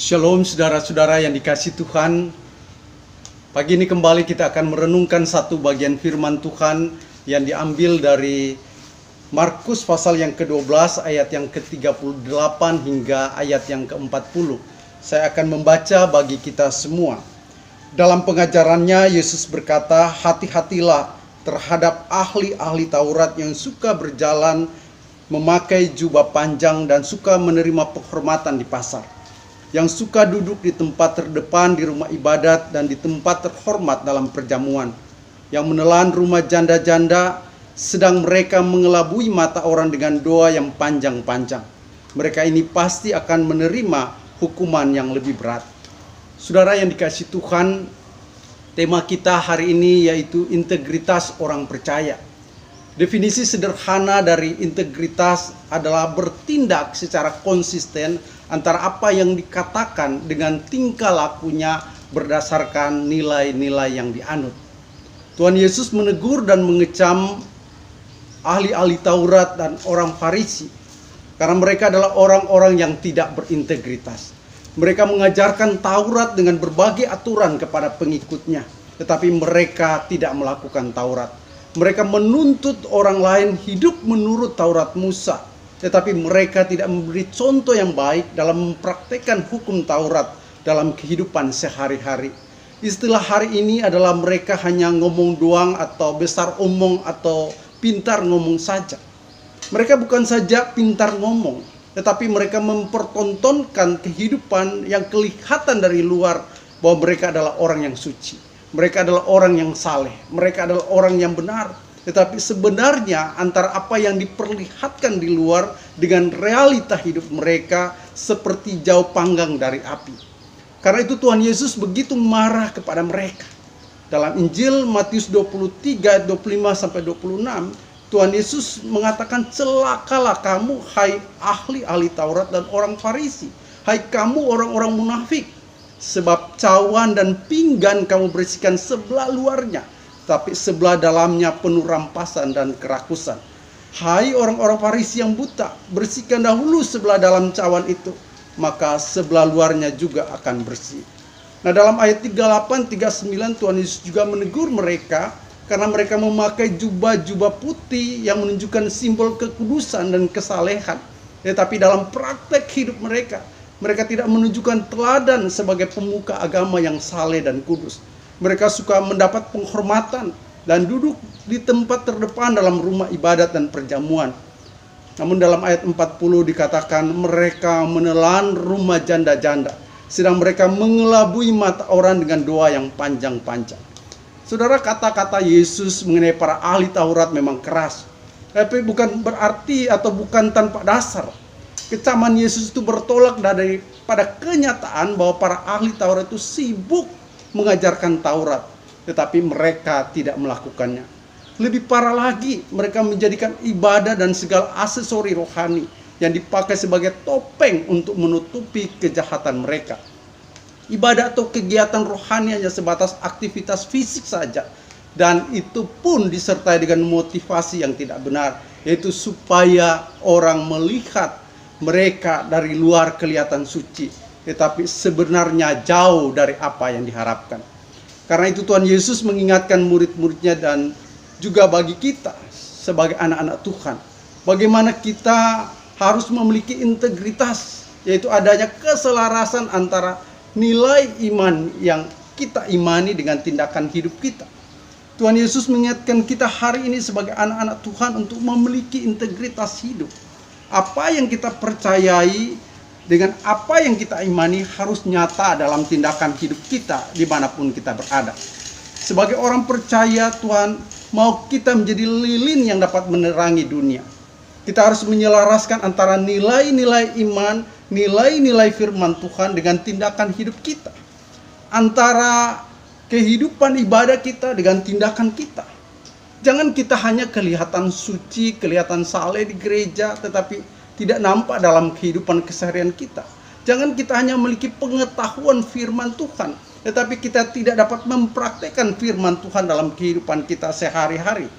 Shalom saudara-saudara yang dikasihi Tuhan. Pagi ini kembali kita akan merenungkan satu bagian firman Tuhan yang diambil dari Markus pasal yang ke-12 ayat yang ke-38 hingga ayat yang ke-40. Saya akan membaca bagi kita semua. Dalam pengajarannya Yesus berkata, "Hati-hatilah terhadap ahli-ahli Taurat yang suka berjalan memakai jubah panjang dan suka menerima penghormatan di pasar, yang suka duduk di tempat terdepan di rumah ibadat dan di tempat terhormat dalam perjamuan, yang menelan rumah janda-janda, sedang mereka mengelabui mata orang dengan doa yang panjang-panjang. Mereka ini pasti akan menerima hukuman yang lebih berat." Saudara yang dikasihi Tuhan, tema kita hari ini yaitu integritas orang percaya. Definisi sederhana dari integritas adalah bertindak secara konsisten antara apa yang dikatakan dengan tingkah lakunya berdasarkan nilai-nilai yang dianut. Tuhan Yesus menegur dan mengecam ahli-ahli Taurat dan orang Farisi karena mereka adalah orang-orang yang tidak berintegritas. Mereka mengajarkan Taurat dengan berbagai aturan kepada pengikutnya, tetapi mereka tidak melakukan Taurat. Mereka menuntut orang lain hidup menurut Taurat Musa, tetapi mereka tidak memberi contoh yang baik dalam mempraktekkan hukum Taurat dalam kehidupan sehari-hari. Istilah hari ini adalah mereka hanya ngomong doang atau besar omong atau pintar ngomong saja. Mereka bukan saja pintar ngomong, tetapi mereka mempertontonkan kehidupan yang kelihatan dari luar bahwa mereka adalah orang yang suci. Mereka adalah orang yang saleh, mereka adalah orang yang benar. Tetapi sebenarnya antara apa yang diperlihatkan di luar dengan realita hidup mereka seperti jauh panggang dari api. Karena itu Tuhan Yesus begitu marah kepada mereka. Dalam Injil Matius 23 ayat 25-26, Tuhan Yesus mengatakan, "Celakalah kamu, hai ahli-ahli Taurat dan orang Farisi, hai kamu orang-orang munafik. Sebab cawan dan pinggan kamu bersihkan sebelah luarnya, tapi sebelah dalamnya penuh rampasan dan kerakusan. Hai orang-orang Farisi yang buta, bersihkan dahulu sebelah dalam cawan itu, maka sebelah luarnya juga akan bersih." Nah, dalam ayat 38-39 Tuhan Yesus juga menegur mereka karena mereka memakai jubah-jubah putih yang menunjukkan simbol kekudusan dan kesalehan. Tetapi dalam praktek hidup mereka tidak menunjukkan teladan sebagai pemuka agama yang saleh dan kudus. Mereka suka mendapat penghormatan dan duduk di tempat terdepan dalam rumah ibadat dan perjamuan. Namun dalam ayat 40 dikatakan mereka menelan rumah janda-janda, sedang mereka mengelabui mata orang dengan doa yang panjang-panjang. Saudara, kata-kata Yesus mengenai para ahli Taurat memang keras, tapi bukan berarti atau bukan tanpa dasar. Kecaman Yesus itu bertolak daripada kenyataan bahwa para ahli Taurat itu sibuk mengajarkan Taurat, tetapi mereka tidak melakukannya. Lebih parah lagi, mereka menjadikan ibadah dan segala aksesori rohani yang dipakai sebagai topeng untuk menutupi kejahatan mereka. Ibadah atau kegiatan rohani hanya sebatas aktivitas fisik saja, dan itu pun disertai dengan motivasi yang tidak benar, yaitu supaya orang melihat mereka dari luar kelihatan suci, tetapi sebenarnya jauh dari apa yang diharapkan. Karena itu Tuhan Yesus mengingatkan murid-muridnya dan juga bagi kita sebagai anak-anak Tuhan, bagaimana kita harus memiliki integritas, yaitu adanya keselarasan antara nilai iman yang kita imani dengan tindakan hidup kita. Tuhan Yesus mengingatkan kita hari ini sebagai anak-anak Tuhan untuk memiliki integritas hidup. Apa yang kita percayai dengan apa yang kita imani harus nyata dalam tindakan hidup kita dimanapun kita berada. Sebagai orang percaya, Tuhan mau kita menjadi lilin yang dapat menerangi dunia. Kita harus menyelaraskan antara nilai-nilai iman, nilai-nilai firman Tuhan dengan tindakan hidup kita. Antara kehidupan ibadah kita dengan tindakan kita. Jangan kita hanya kelihatan suci, kelihatan saleh di gereja, tetapi tidak nampak dalam kehidupan keseharian kita. Jangan kita hanya memiliki pengetahuan firman Tuhan, tetapi kita tidak dapat mempraktekkan firman Tuhan dalam kehidupan kita sehari-hari.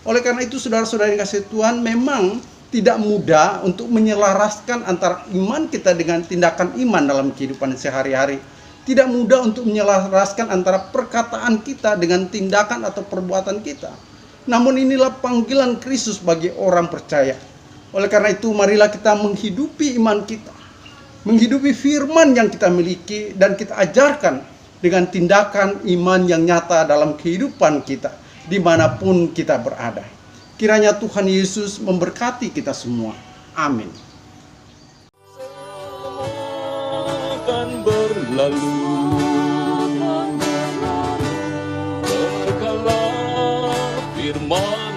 Oleh karena itu, saudara-saudara yang kasih Tuhan, memang tidak mudah untuk menyelaraskan antara iman kita dengan tindakan iman dalam kehidupan sehari-hari. Tidak mudah untuk menyelaraskan antara perkataan kita dengan tindakan atau perbuatan kita. Namun inilah panggilan Kristus bagi orang percaya. Oleh karena itu, marilah kita menghidupi iman kita, menghidupi firman yang kita miliki, dan kita ajarkan dengan tindakan iman yang nyata dalam kehidupan kita, dimanapun kita berada. Kiranya Tuhan Yesus memberkati kita semua. Amin. Akan berlalu, berkala firman